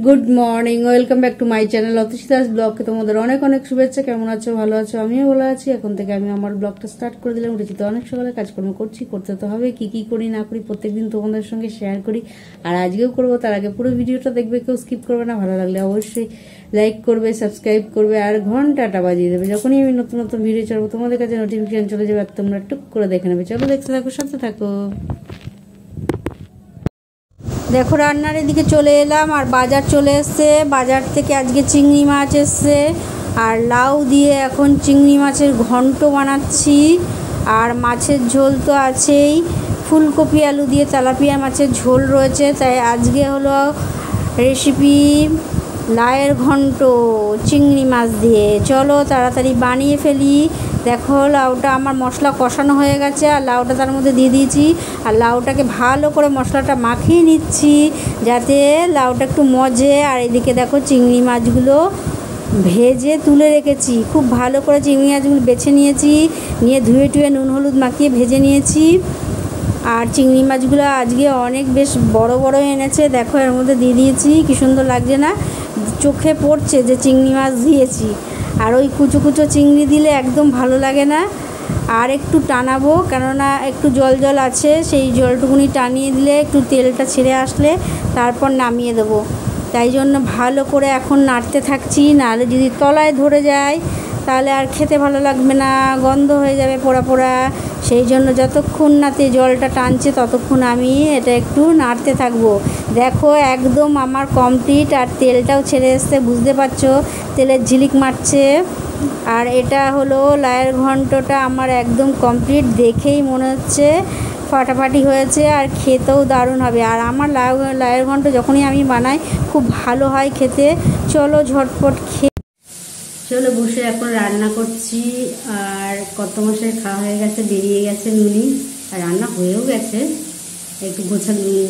Good morning, welcome back to my channel অতসিতাস ব্লগকে তোমাদের অনেক অনেক শুভেচ্ছা। কেমন আছো? ভালো আছো? আমিও ভালো আছি। এখন থেকে আমি আমার ব্লগটা স্টার্ট করে দিলাম। উঠেছি তো অনেক সকালে, কাজকর্ম করছি, করতে তো হবে। কি করি না করি প্রত্যেকদিন তোমাদের সঙ্গে শেয়ার করি, আর আজকেও করবো। তার আগে পুরো ভিডিওটা দেখবে, কেউ স্কিপ করবে না। ভালো লাগলে অবশ্যই লাইক করবে, সাবস্ক্রাইব করবে, আর ঘন্টাটা বাজিয়ে দেবে। যখনই আমি নতুন নতুন ভিডিও ছাড়বো তোমাদের কাছে নোটিফিকেশন চলে যাবে, আর তোমরা টুক করে দেখে নেবে। চলো দেখতে থাকো, সাথে থাকো। দেখো রান্নার এদিকে চলে এলাম, আর বাজার চলে এসছে। বাজার থেকে আজকে চিংড়ি মাছ এসছে, আর লাউ দিয়ে এখন চিংড়ি মাছের ঘন্ট বানাচ্ছি। আর মাছের ঝোল তো আছেই, ফুলকপি আলু দিয়ে তেলাপিয়া মাছের ঝোল রয়েছে। তাই আজকে হলো রেসিপি লাউয়ের ঘন্ট চিংড়ি মাছ দিয়ে। চলো তাড়াতাড়ি বানিয়ে ফেলি। দেখো লাউটা আমার মশলা কষানো হয়ে গেছে, আর লাউটা তার মধ্যে দিয়ে দিয়েছি। আর লাউটাকে ভালো করে মশলাটা মাখিয়ে নিচ্ছি যাতে লাউটা একটু মজে। আর এদিকে দেখো চিংড়ি মাছগুলো ভেজে তুলে রেখেছি। খুব ভালো করে চিংড়ি মাছগুলো বেছে নিয়েছি, নিয়ে ধুয়ে টুয়ে নুন হলুদ মাখিয়ে ভেজে নিয়েছি। আর চিংড়ি মাছগুলো আজকে অনেক বেশ বড় বড় এনেছে। দেখো এর মধ্যে দিয়ে দিয়েছি, কি সুন্দর লাগছে না? চোখে পড়ছে যে চিংড়ি মাছ দিয়েছি। আর ওই কুচো কুচো চিংড়ি দিলে একদম ভালো লাগে না। আর একটু টানাবো, কেননা একটু জল জল আছে, সেই জলটুকুনি টানিয়ে দিলে একটু তেলটা ছেড়ে আসলে তারপর নামিয়ে দেবো। তাই জন্য ভালো করে এখন নাড়তে থাকছি, নাহলে যদি তলায় ধরে যায় তাহলে আর খেতে ভালো লাগবে না, গন্ধ হয়ে যাবে পোড়া পোড়া। সেই জন্য যতক্ষণ নাতে জলটা টানছে ততক্ষণ আমি এটা একটু নাড়তে থাকবো। দেখো একদম আমার কমপ্লিট, আর তেলটাও ছেড়ে এসছে, বুঝতে পারছো তেলের ঝিলিক মারছে। আর এটা হলো লাউয়ের ঘন্টটা আমার একদম কমপ্লিট, দেখেই মনে হচ্ছে ফাটাফাটি হয়েছে, আর খেতেও দারুণ হবে। আর আমার লাউয়ের ঘন্ট যখনই আমি বানাই খুব ভালো হয় খেতে। চলো ঝটপট চলো বসে এখন রান্না করছি। আর কত মশাই খাওয়া হয়ে গেছে, বেরিয়ে গেছে নুনি, আর রান্না হয়েও গেছে। একটু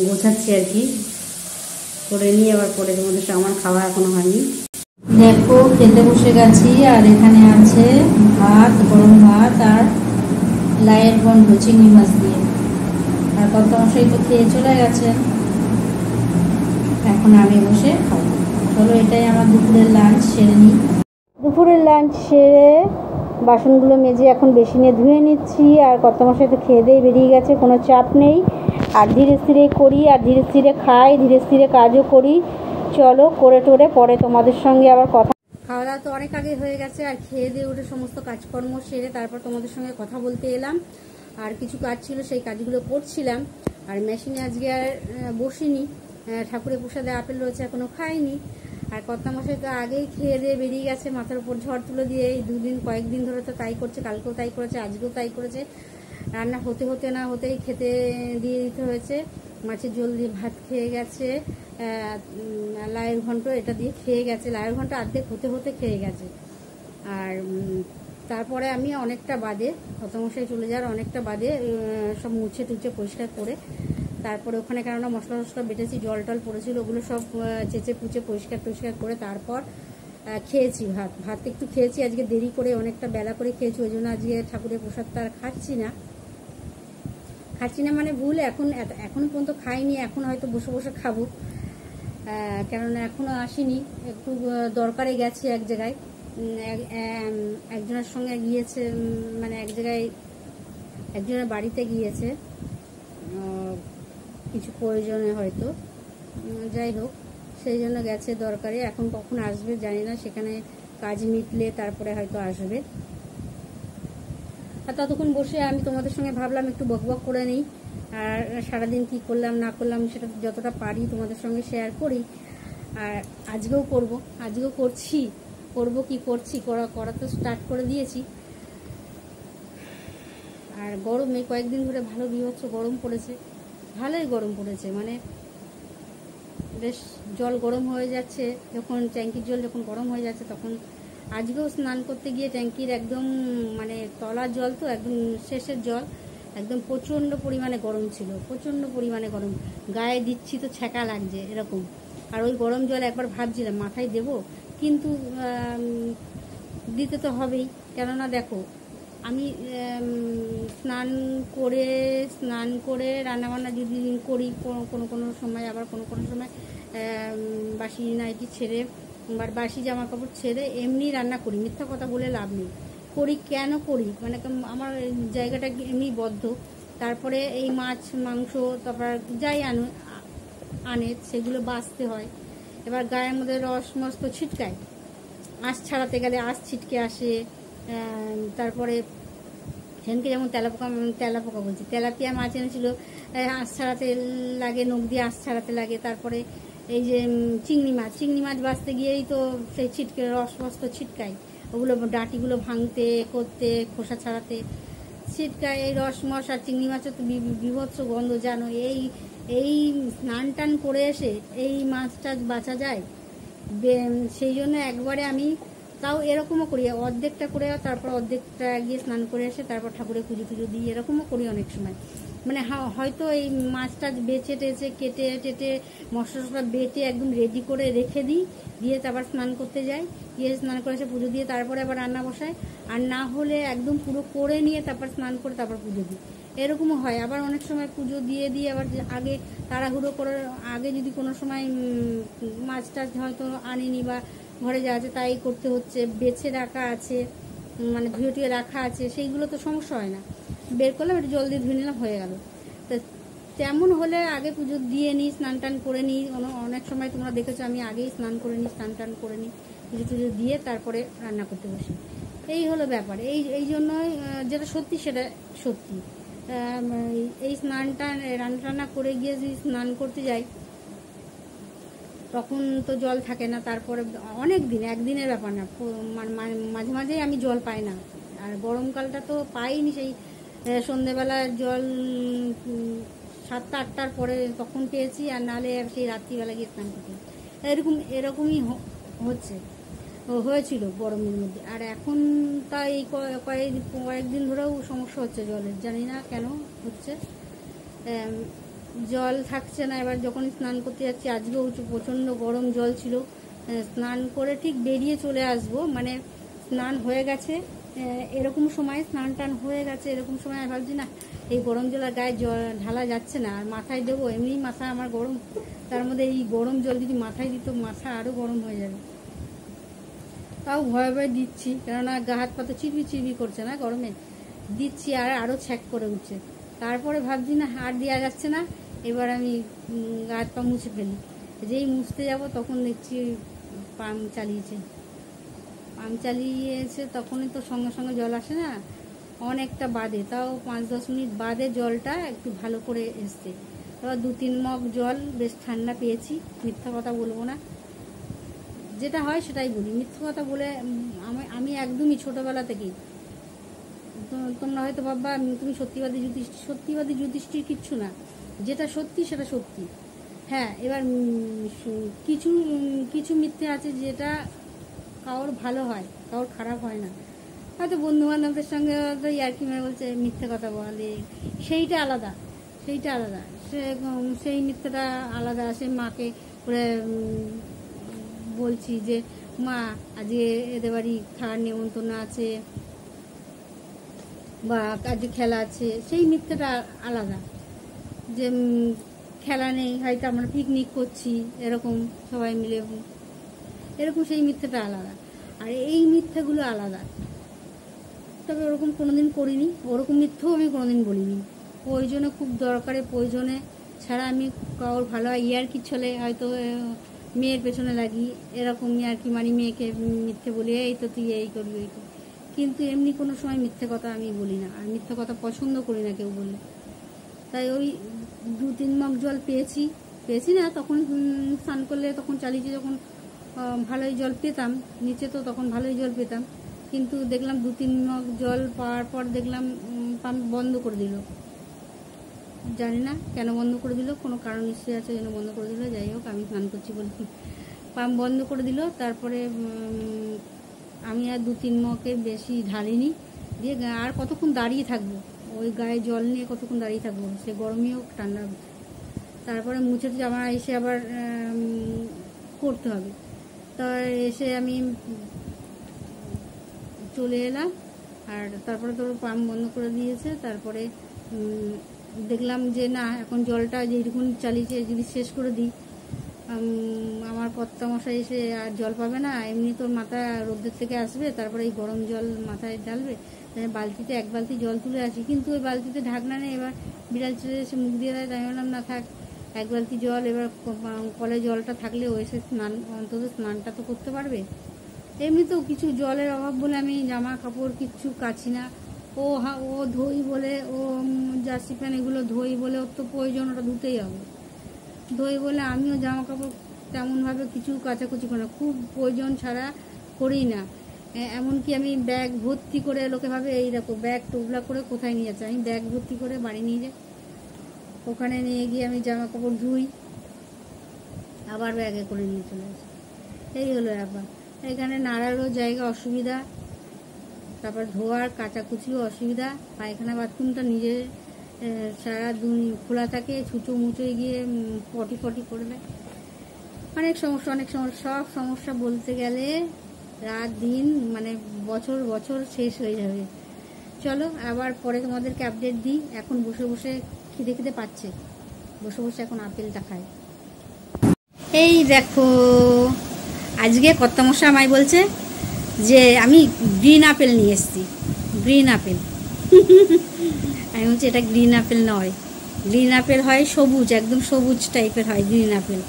গোছাচ্ছি আর কি, করে নিয়ে আবার পরে তোমাদের সাথে। আমার খাওয়া এখনো হয়নি। দেখো খেতে বসে গেছি, আর এখানে আছে ভাত, গরম ভাত, আর লাউয়ের ঘন্ট চিংড়ি মাছ দিয়ে। আর কত মশাই তো খেয়ে চলে গেছে, এখন আমি বসে খাবো। চলো এটাই আমার দুপুরের লাঞ্চ সেরে নিই। দুপুরের লাঞ্চ সেরে বাসনগুলো মেজে এখন বেসিনে ধুয়ে নিচ্ছি। আর কত মশাই তো খেয়ে দিয়ে বেরিয়ে গেছে, কোনো চাপ নেই। আর ধীরে স্থিরে করি, আর ধীরে স্থিরে খাই, ধীরে স্থিরে কাজও করি। চলো করে টোরে পরে তোমাদের সঙ্গে আবার কথা। খাওয়া দাওয়া তো অনেক আগে হয়ে গেছে, আর খেয়ে দিয়ে উঠে সমস্ত কাজকর্ম সেরে তারপর তোমাদের সঙ্গে কথা বলতে এলাম। আর কিছু কাজ ছিল, সেই কাজগুলো করছিলাম। আর মেশিনে আজকে আর বসিনি, ঠাকুরের প্রসাদে আপেল রয়েছে, এখনও খাইনি। আর কর্তামশাই তো আগেই খেয়ে দিয়ে বেরিয়ে গেছে, মাথার উপর ঝড় তুলে দিয়ে। এই কয়েকদিন ধরে তো তাই করছে, কালকেও তাই করেছে, আজকেও তাই করেছে। রান্না হতে হতে না হতেই খেতে দিয়ে দিতে হয়েছে। মাছের ঝোল দিয়ে ভাত খেয়ে গেছে, লাউয়ের ঘন্ট এটা দিয়ে খেয়ে গেছে। লাউয়ের ঘন্ট অর্ধেক হতে হতে খেয়ে গেছে। আর তারপরে আমি অনেকটা বাদে, কর্তামশাই চলে যাওয়ার অনেকটা বাদে সব মুছে টুছে পরিষ্কার করে তারপরে ওখানে, কেননা মশলা টশলা বেটেছি, জল টল পড়েছিল, ওগুলো সব চেঁচে পুচে পরিষ্কার করে তারপর খেয়েছি। ভাত একটু খেয়েছি আজকে দেরি করে, অনেকটা বেলা করে খেয়েছি। ওই জন্য আজকে ঠাকুরের প্রসাদটা আর খাচ্ছি না মানে ভুল। এখন পর্যন্ত খাইনি, এখন হয়তো বসে বসে খাবো, কেননা এখনও আসিনি। একটু দরকারে গেছে এক জায়গায়, একজনের সঙ্গে গিয়েছে, মানে এক জায়গায় একজনের বাড়িতে গিয়েছে কিছু প্রয়োজনে হয়তো, যাই হোক সেই জন্য গেছে দরকারে। এখন কখন আসবে জানি না, সেখানে কাজ মিটলে তারপরে হয়তো আসবে। আর ততক্ষণ বসে আমি তোমাদের সঙ্গে ভাবলাম একটু বকবক করে নিই, আর সারাদিন কি করলাম না করলাম সেটা যতটা পারি তোমাদের সঙ্গে শেয়ার করি। আর আজকেও করছি, করা তো স্টার্ট করে দিয়েছি। আর গরম এই কয়েকদিন ধরে ভালো বীভৎস গরম পড়েছে, ভালোই গরম পড়েছে, মানে বেশ জল গরম হয়ে যাচ্ছে। যখন ট্যাঙ্কির জল যখন গরম হয়ে যাচ্ছে, তখন আজকেও স্নান করতে গিয়ে ট্যাঙ্কির একদম মানে তলার জল তো একদম শেষের জল, একদম প্রচণ্ড পরিমাণে গরম ছিল, প্রচণ্ড পরিমাণে গরম। গায়ে দিচ্ছি তো ছ্যাঁকা লাগছে এরকম। আর ওই গরম জল একবার ভাবছিলাম মাথায় দেবো, কিন্তু দিতে তো হবেই। কেননা দেখো আমি স্নান করে রান্নাবান্না যদি করি কোনো সময়, আবার কোনো সময় বাসি নাইটি ছেড়ে বা বাসি জামা কাপড় ছেড়ে এমনি রান্না করি, মিথ্যা কথা বলে লাভ নেই। করি কেন করি, মানে আমার জায়গাটা এমনি বদ্ধ। তারপরে এই মাছ মাংস তারপর যাই আনে সেগুলো বাছতে হয়। এবার গায়ের মধ্যে রস মস তো ছিটকায়, আঁশ ছাড়াতে গেলে আঁশ ছিটকে আসে। তারপরে সেদিনকে যেমন তেলাপোকা বলছি, তেলাপিয়া মাছ এনেছিল, আঁশ ছাড়াতে লাগে, নখ দিয়ে আঁশ ছাড়াতে লাগে। তারপরে এই যে চিংড়ি মাছ বাছতে গিয়েই তো সেই ছিটকে রস তো ছিটকায়, ওগুলো ডাঁটিগুলো ভাঙতে করতে খোসা ছাড়াতে ছিটকায়। এই রস মশ আর চিংড়ি মাছের তো বিভৎস গন্ধ জানো। এই স্নান টান করে এসে এই মাছটা বাঁচা যায়? সেই জন্য একবারে আমি তাও এরকমও করি, অর্ধেকটা করে তারপর অর্ধেকটা গিয়ে স্নান করে এসে তারপর ঠাকুরের পুজো দিই, এরকমও করি অনেক সময়। মানে হয়তো এই মাছটা বেছে টেছে কেটে টেটে মশলা বেটে একদম রেডি করে রেখে দিই, দিয়ে তারপর স্নান করতে যাই, গিয়ে স্নান করে এসে পুজো দিয়ে তারপরে আবার রান্না বসাই। আর না হলে একদম পুরো করে নিয়ে তারপর স্নান করে তারপর পুজো দিই, এরকমও হয়। আবার অনেক সময় পুজো দিয়ে আবার আগে তাড়াহুড়ো করে আগে যদি কোনো সময় মাছ টাছ হয়তো আনিনি বা ঘরে যা আছে তাই করতে হচ্ছে, বেছে রাখা আছে, মানে ধুয়ে টুয়ে রাখা আছে, সেইগুলো তো সমস্যা হয় না, বের করলাম একটু জল দিয়ে ধুয়ে নিলাম, হয়ে গেল। তো তেমন হলে আগে পুজো দিয়ে নিই, স্নান টান করে নিই। অনেক সময় তোমরা দেখেছো আমি আগেই স্নান করে নিই, স্নান টান করে নিই, পুজো টুজো দিয়ে তারপরে রান্না করতে বসি। এই হলো ব্যাপার। এই জন্যই যেটা সত্যি সেটা সত্যি। এই স্নান টান রান্না টান্না করে গিয়ে যদি স্নান করতে যাই তখন তো জল থাকে না। তারপরে অনেক দিন, একদিনের ব্যাপার না, মাঝে মাঝেই আমি জল পাই না। আর গরমকালটা তো পাইনি, সেই সন্ধেবেলা জল 7টা 8টার পরে তখন পেয়েছি, আর নাহলে সেই রাত্রিবেলা গিয়ে স্নান করতে। এরকমই হয়েছিল গরমের মধ্যে। আর এখন তা এই কয়েকদিন ধরেও সমস্যা হচ্ছে জলের, জানি না কেন হচ্ছে, জল থাকছে না। এবার যখন স্নান করতে যাচ্ছি, আজকেও প্রচণ্ড গরম জল ছিল, স্নান করে ঠিক বেরিয়ে চলে আসবো, মানে স্নান হয়ে গেছে এরকম সময়, স্নান টান হয়ে গেছে এরকম সময় ভাবছি না এই গরম জল আর গায়ে জল ঢালা যাচ্ছে না, আর মাথায় দেবো, এমনি মাথা আমার গরম, তার মধ্যে এই গরম জল যদি মাথায় দিত মাথা আরও গরম হয়ে যাবে। তাও ভয়ে ভয়ে দিচ্ছি, কেননা গা হাত পা তো চিরবি করছে না গরমে, দিচ্ছি আর আরও ছ্যাক করে উঠছে। তারপরে ভাবছি না আর দেওয়া যাচ্ছে না, এবার আমি গা হাত পা মুছে ফেলি। যেই মুছতে যাব তখন দেখছি পাম্প চালিয়েছে, তখনই তো সঙ্গে সঙ্গে জল আসে না, অনেকটা বাদে, তাও 5-10 মিনিট বাদে জলটা একটু ভালো করে এসছে। তারপর 2-3 মগ জল বেশ ঠান্ডা পেয়েছি, মিথ্যা কথা বলবো না, যেটা হয় সেটাই বলি, মিথ্যা কথা বলে আমি একদমই ছোটোবেলা থেকেই, তোমরা হয়তো ভাববা তুমি সত্যিবাদী যুধিষ্ঠির, কিচ্ছু না, যেটা সত্যি সেটা সত্যি। হ্যাঁ, এবার কিছু মিথ্যে আছে যেটা কারোর ভালো হয়, কারোর খারাপ হয় না। হয়তো বন্ধু বান্ধবদের সঙ্গে হয়তো ইয়ার্কি মেরে বলছে মিথ্যে কথা বলে, সেইটা আলাদা। সেই মিথ্যেটা আলাদা। সে মাকে করে বলছি যে মা আজকে এদের বাড়ি খাওয়ার নেমন্তন্ন আছে বা আজকে খেলা আছে, সেই মিথ্যেটা আলাদা। যে খেলা নেই, হয়তো আমরা পিকনিক করছি এরকম সবাই মিলে, এরকম সেই মিথ্যেটা আলাদা। আর এই মিথ্যেগুলো আলাদা। তবে ওরকম কোনোদিন করিনি, ওরকম মিথ্যেও আমি কোনোদিন বলিনি। প্রয়োজনে, খুব দরকারে প্রয়োজনে ছাড়া আমি কারোর ভালো হয় ইয়ার্কি ছলে হয়তো মেয়ের পেছনে লাগি, এরকম ইয়ার্কি মারি, মেয়েকে মিথ্যে বলি এই তো তুই এই করবি এই করবি, কিন্তু এমনি কোনো সময় মিথ্যে কথা আমি বলি না, আর মিথ্যে কথা পছন্দ করি না কেউ বললে। তাই ওই 2-3 মগ জল পেয়েছি না, তখন স্নান করলে তখন চালিয়েছি, যখন ভালোই জল পেতাম নিচে, তো তখন ভালোই জল পেতাম, কিন্তু দেখলাম 2-3 মগ জল পাওয়ার পর দেখলাম পাম্প বন্ধ করে দিল। জানি না কেন বন্ধ করে দিল, কোনো কারণ নিশ্চয়ই আছে যেন বন্ধ করে দিল। যাই হোক, আমি স্নান করছি বলে পাম্প বন্ধ করে দিল। তারপরে আমি আর 2-3 মগের বেশি ঢালিনি, দিয়ে আর কতক্ষণ দাঁড়িয়ে থাকবো, ওই গায়ে জল নিয়ে কতক্ষণ দাঁড়িয়ে থাকবো, সে গরমই হোক ঠান্ডা হোক। তারপরে মুছে আমার এসে আবার করতে হবে। তা এসে আমি চলে এলাম, আর তারপরে তো পাম্প বন্ধ করে দিয়েছে। তারপরে দেখলাম যে না, এখন জলটা যেইটুকুন চালিয়েছে যদি শেষ করে দিই, আমার কর্তামশাই এসে আর জল পাবে না, এমনি তোর মাথা রোদ্রের থেকে আসবে, তারপরে এই গরম জল মাথায় ঢালবে। বালতিতে এক বালতি জল তুলে আসি, কিন্তু ওই বালতিতে ঢাকনা নেই। এবার বিড়াল চলে এসে মুখ দিয়ে দেয়, তাই বললাম না থাক, এক বালতি জল, এবার কলে জলটা থাকলে ও এসে স্নান, অন্তত স্নানটা তো করতে পারবে। এমনিতেও কিছু জলের অভাব বলে আমি জামা কাপড় কিচ্ছু কাছি না। ও ধোই বলে, ও জার্সি প্যান্ট এগুলো ধোই বলে, ওর তো প্রয়োজন, ওটা ধুতেই হবে। ধোই বলে আমিও জামা কাপড় তেমনভাবে কিছু কাচাকুচি করি না, খুব প্রয়োজন ছাড়া করি না। এমনকি আমি ব্যাগ ভর্তি করে, লোকে ভাবে এই দেখো ব্যাগ টোবলা করে কোথায় নিয়ে যাচ্ছে, আমি ব্যাগ ভর্তি করে বাড়ি নিয়ে যাই, ওখানে নিয়ে গিয়ে আমি জামা কাপড় ধুই, আবার ব্যাগে করে নিয়ে চলে আসি। এই হলো ব্যাপার। এখানে নাড়ারও জায়গা অসুবিধা, তারপর ধোয়ার কাচাকুচিও অসুবিধা। পায়খানা বাথরুমটা নিজের সারা দিন খোলা থাকে, ছুঁচো মুচোয় গিয়ে পটি করে দেয়। অনেক সমস্যা, সব সমস্যা বলতে গেলে রাত দিন মানে বছর শেষ হয়ে যাবে। চলো আবার পরে তোমাদেরকে আপডেট দিই। এখন বসে বসে খিদে পাচ্ছে, বসে এখন আপেলটা খাই। এই দেখো, আজকে কর্তামশা আমায় বলছে যে আমি গ্রিন আপেল নিয়ে এসেছি, গ্রিন আপেল। আমি বলছি এটা গ্রিন আপেল নয়, গ্রিন আপেল হয় সবুজ, একদম সবুজ টাইপের হয় গ্রিন আপেল।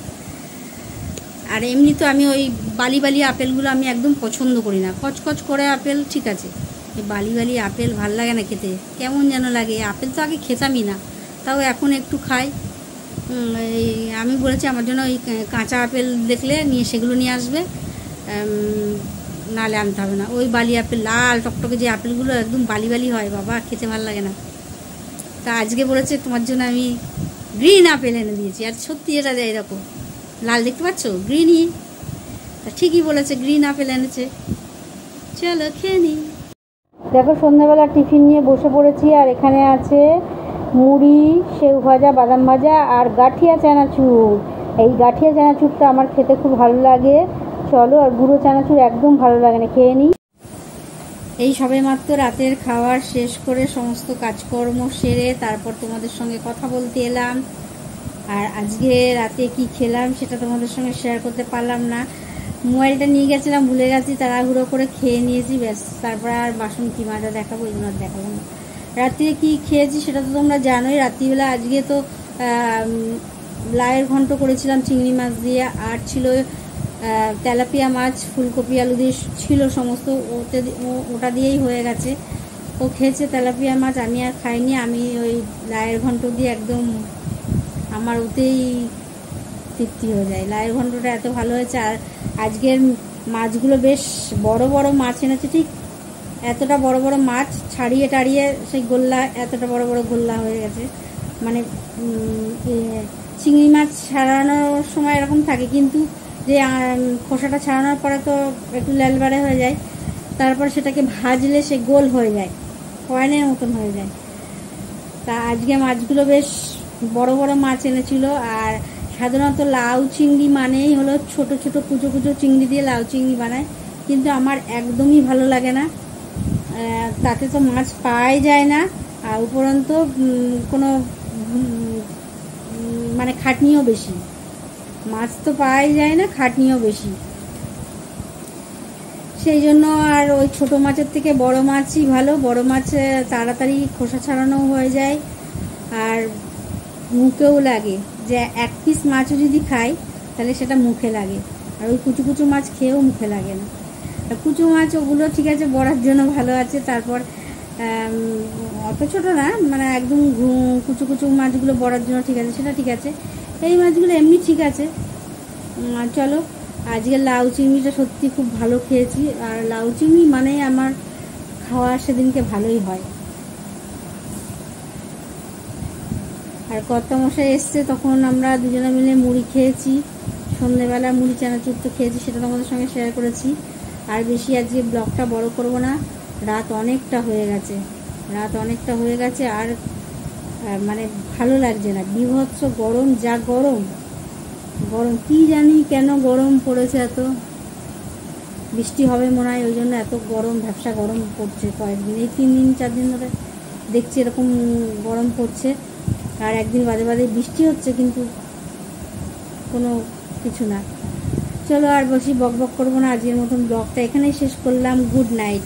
আর এমনি তো আমি ওই বালি আপেলগুলো আমি একদম পছন্দ করি না। কচকচ করে আপেল ঠিক আছে, এই বালি আপেল ভাল লাগে না খেতে, কেমন যেন লাগে। আপেল তো আগে খেতামই না, তাও এখন একটু খাই। এই আমি বলেছি আমার জন্য ওই কাঁচা আপেল দেখলে সেগুলো নিয়ে আসবে, নালে আনতে হবে না। ওই বালি আপেল, লাল টকটকে যে আপেলগুলো একদম বালি হয়, বাবা খেতে ভালো লাগে না। তা আজকে বলেছে তোমার জন্য আমি গ্রিন আপেল এনে দিয়েছি। আর সত্যি এটা দেয়, এরকম লাল দেখতে পাচ্ছ, গ্রিনই। তা ঠিকই বলেছে, গ্রিন আপেল এনেছে। চলো খেয়ে নি। দেখো সন্ধ্যাবেলা টিফিন নিয়ে বসে পড়েছি, আর এখানে আছে মুড়ি, সেউ ভাজা, বাদাম ভাজা আর গাঠিয়া চানাচুর। এই গাঠিয়া চানাচুরটা আমার খেতে খুব ভালো লাগে। চলো, আর গুঁড়ো চানাচুর একদম ভালো লাগে না, খেয়ে নিই। এই সবে মাত্র রাতের খাওয়ার শেষ করে সমস্ত কাজকর্ম সেরে তারপর তোমাদের সঙ্গে কথা বলতে এলাম। আর আজকে রাতে কি খেলাম সেটা তোমাদের সঙ্গে শেয়ার করতে পারলাম না, মোবাইলটা নিয়ে গেছিলাম, ভুলে গেছি, তাড়াহুড়ো করে খেয়ে নিয়েছি, ব্যাস। তারপর আর বাসন কি মাজা দেখাবো, এই জন্য আর দেখাবো না। রাত্রে কি খেয়েছি সেটা তো তোমরা জানোই। রাত্রিবেলা আজকে তো লাউয়ের ঘন্ট করেছিলাম চিংড়ি মাছ দিয়ে, আর ছিল তেলাপিয়া মাছ, ফুলকপি আলু দিয়ে ছিল সমস্ত, ওটা দিয়েই হয়ে গেছে। ও খেয়েছে তেলাপিয়া মাছ, আমি আর খাইনি। আমি ওই লাউয়ের ঘন্ট দিয়ে একদম আমার ওতেই তৃপ্তি হয়ে যায়। লাউয়ের ঘন্টটা এত ভালো হয়েছে। আর আজকের মাছগুলো বেশ বড় মাছ এনেছে, ঠিক এতটা বড় মাছ ছাড়িয়ে টাড়িয়ে সেই গোল্লা, এতটা বড় গোল্লা হয়ে গেছে। মানে চিংড়ি মাছ ছাড়ানোর সময় এরকম থাকে, কিন্তু যে খোসাটা ছাড়ানোর পরে তো একটু ল্যালবারে হয়ে যায়, তারপর সেটাকে ভাজলে সে গোল হয়ে যায়, কয়েনের মতন হয়ে যায়। তা আজকে মাছগুলো বেশ বড় মাছ এনেছিল। আর সাধারণত লাউ চিংড়ি মানেই হলো ছোট কুচো চিংড়ি দিয়ে লাউ চিংড়ি বানায়, কিন্তু আমার একদমই ভালো লাগে না। তাতে তো মাছ পাওয়াই যায় না, আর উপরন্ত কোনো মানে খাটনিও বেশি। মাছ তো পাওয়াই যায় না, খাটনিও বেশি। সেই জন্য আর ওই ছোট মাছের থেকে বড় মাছই ভালো। বড় মাছ তাড়াতাড়ি খোসা ছাড়ানো হয়ে যায়, আর মুখেও লাগে। যে এক পিস মাছও যদি খাই তাহলে সেটা মুখে লাগে, আর ওই কুচু মাছ খেয়েও মুখে লাগে না। কুচু মাছ ওগুলো ঠিক আছে, বড়ার জন্য ভালো আছে। তারপর অত ছোটো না, মানে একদম কুচু মাছগুলো বড়ার জন্য ঠিক আছে, সেটা ঠিক আছে। এই মাছগুলো এমনি ঠিক আছে। চলো, আজকে লাউ চিংড়িটা সত্যি খুব ভালো খেয়েছি। আর লাউ চিংড়ি মানে আমার খাওয়া সেদিনকে ভালোই হয়। আর কর্তামশাই এসছে, তখন আমরা দুজনে মিলে মুড়ি খেয়েছি। সন্ধ্যেবেলা মুড়ি চানাচুর তো খেয়েছি, সেটা তোমাদের সঙ্গে শেয়ার করেছি। আর বেশি আজকে ব্লগটা বড় করব না, রাত অনেকটা হয়ে গেছে। আর মানে ভালো লাগছে না, বীভৎস গরম, যা গরম কি জানি কেন গরম পড়েছে এত। বৃষ্টি হবে মনে হয়, ওই জন্য এত গরম, ভ্যাপসা গরম পড়ছে কয়েকদিন, এই 3 দিন 4 দিন ধরে দেখছি এরকম গরম পড়ছে। আর একদিন বাদে বৃষ্টি হচ্ছে, কিন্তু কোনো কিছু না। চলো আর বেশি বক বক করবো না, আজকের মতন ব্লগটা এখানেই শেষ করলাম। Good night.